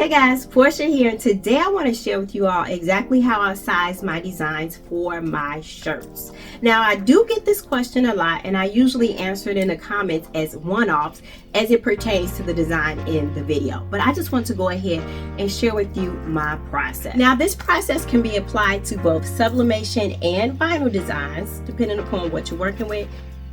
Hey guys, Portia here, and today I want to share with you all exactly how I size my designs for my shirts. Now, I do get this question a lot, and I usually answer it in the comments as one-offs as it pertains to the design in the video. But I just want to go ahead and share with you my process. Now, this process can be applied to both sublimation and vinyl designs, depending upon what you're working with.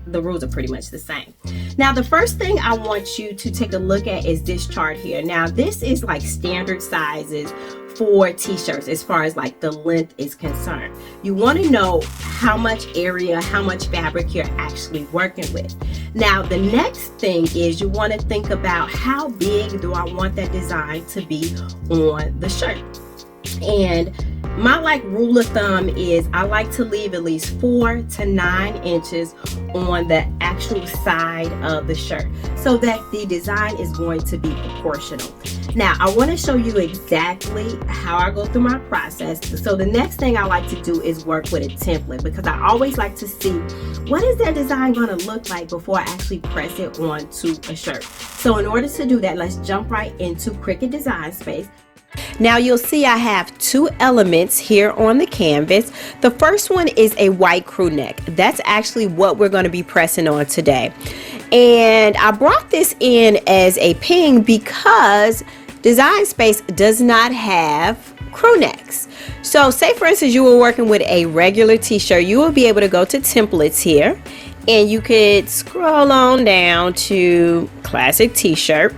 The rules are pretty much the same. Now, the first thing I want you to take a look at is this chart here. Now, this is like standard sizes for t-shirts as far as like the length is concerned. You want to know how much area, how much fabric you're actually working with. Now, the next thing is you want to think about how big do I want that design to be on the shirt. And my rule of thumb is I like to leave at least 4 to 9 inches on the actual side of the shirt so that the design is going to be proportional. Now, I want to show you exactly how I go through my process. So the next thing I like to do is work with a template, because I always like to see what is that design going to look like before I actually press it onto a shirt. So in order to do that, let's jump right into Cricut Design Space. Now you'll see I have 2 elements here on the canvas. The first one is a white crew neck. That's actually what we're going to be pressing on today. And I brought this in as a ping because Design Space does not have crew necks. So say for instance you were working with a regular t-shirt, you will be able to go to templates here and you could scroll on down to classic t-shirt,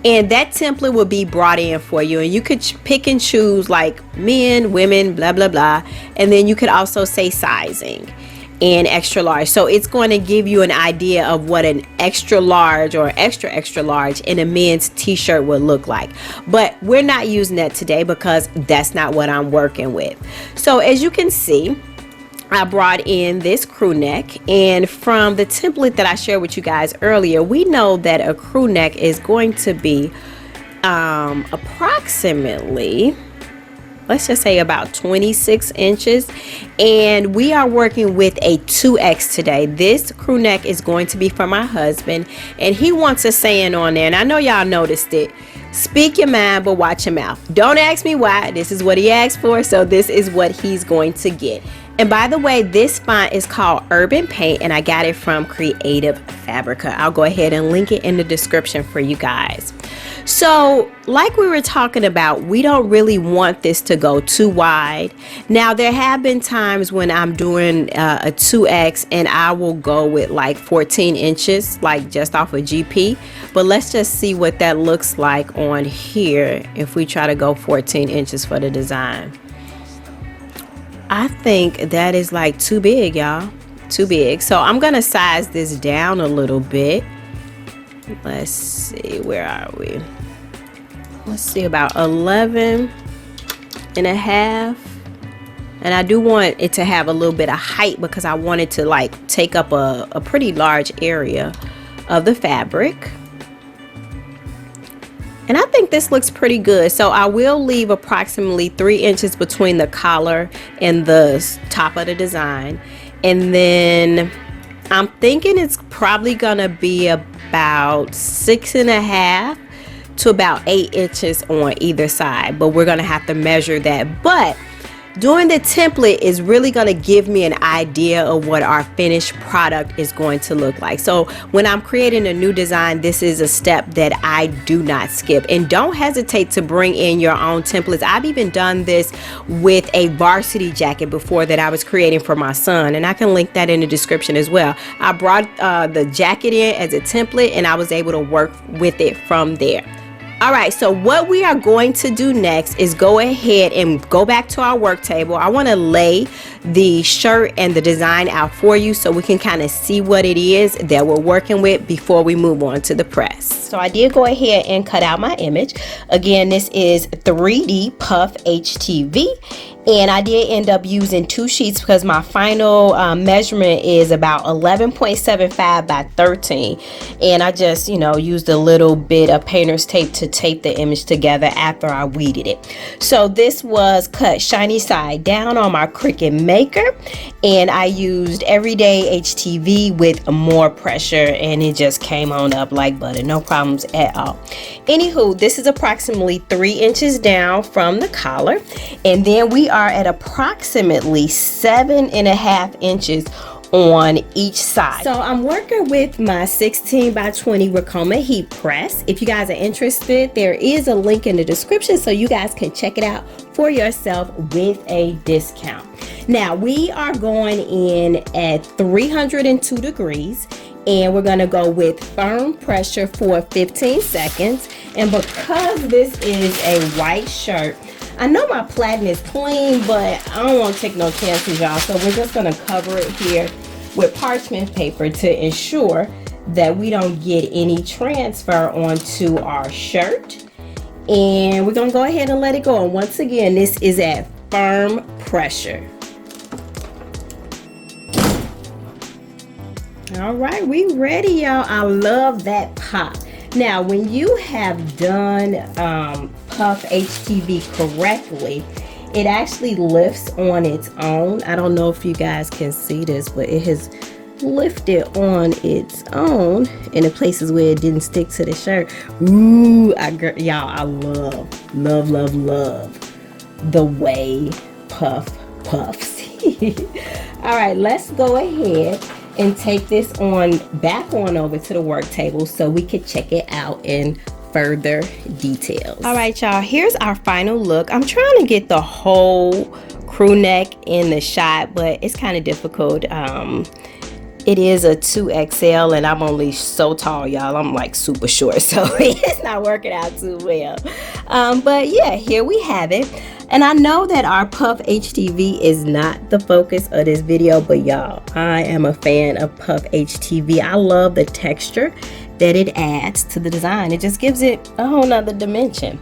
and that template will be brought in for you, and you could pick and choose like men, women, blah blah blah, and then you could also say sizing and extra large. So it's going to give you an idea of what an extra large or extra large in a men's t-shirt would look like. But we're not using that today because that's not what I'm working with. So as you can see, I brought in this crew neck, and from the template that I shared with you guys earlier, we know that a crew neck is going to be approximately, let's just say about 26 inches, and we are working with a 2X today. This crew neck is going to be for my husband, and he wants a saying on there, and I know y'all noticed it: speak your mind but watch your mouth. Don't ask me why. This is what he asked for, so this is what he's going to get. And by the way, this font is called Urban Paint, and I got it from Creative Fabrica. I'll go ahead and link it in the description for you guys. So like we were talking about, we don't really want this to go too wide. Now, there have been times when I'm doing a 2X and I will go with like 14 inches, like just off of GP. But let's just see what that looks like on here if we try to go 14 inches for the design. I think that is like too big, y'all. Too big. So I'm going to size this down a little bit. Let's see, where are we? Let's see, about 11 and a half. And I do want it to have a little bit of height because I want it to like take up a pretty large area of the fabric. And I think this looks pretty good. So I will leave approximately 3 inches between the collar and the top of the design. And then I'm thinking it's probably gonna be about 6.5 to about 8 inches on either side. But we're gonna have to measure that. But doing the template is really going to give me an idea of what our finished product is going to look like. So when I'm creating a new design, this is a step that I do not skip. And don't hesitate to bring in your own templates. I've even done this with a Varsity jacket before that I was creating for my son, and I can link that in the description as well. I brought the jacket in as a template, and I was able to work with it from there. All right, so what we are going to do next is go ahead and go back to our work table. I want to lay the shirt and the design out for you so we can kind of see what it is that we're working with before we move on to the press. So I did go ahead and cut out my image. Again, this is 3D Puff HTV, And I did end up using 2 sheets because my final measurement is about 11.75 by 13. And I just, you know, used a little bit of painter's tape to tape the image together after I weeded it. So this was cut shiny side down on my Cricut Maker. And I used Everyday HTV with more pressure, and it just came on up like butter. No problems at all. Anywho, this is approximately 3 inches down from the collar. And then we are at approximately 7.5 inches on each side. So I'm working with my 16 by 20 Ricoma heat press. If you guys are interested, there is a link in the description so you guys can check it out for yourself with a discount. Now we are going in at 302 degrees, and we're going to go with firm pressure for 15 seconds. And because this is a white shirt, I know my platen is clean, but I don't want to take no chances, y'all. So we're just going to cover it here with parchment paper to ensure that we don't get any transfer onto our shirt. And we're going to go ahead and let it go. And once again, this is at firm pressure. All right, we ready, y'all. I love that pop. Now, when you have done Puff HTV correctly, it actually lifts on its own. I don't know if you guys can see this, but it has lifted on its own in the places where it didn't stick to the shirt. Ooh, y'all, I love the way Puff puffs. All right, let's go ahead and take this on back on over to the work table so we can check it out in further details. All right, y'all, here's our final look. I'm trying to get the whole crew neck in the shot, but it's kind of difficult. It is a 2XL and I'm only so tall, y'all. I'm like super short, so it's not working out too well. But yeah, here we have it. And I know that our Puff HTV is not the focus of this video, but y'all, I am a fan of Puff HTV. I love the texture that it adds to the design. It just gives it a whole nother dimension.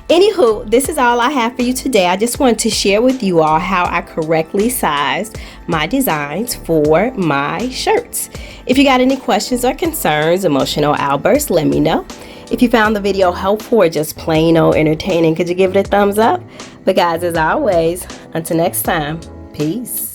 Anywho, this is all I have for you today. I just wanted to share with you all how I correctly sized my designs for my shirts. If you got any questions or concerns, emotional outbursts, let me know. If you found the video helpful or just plain old entertaining, could you give it a thumbs up? But guys, as always, until next time, peace.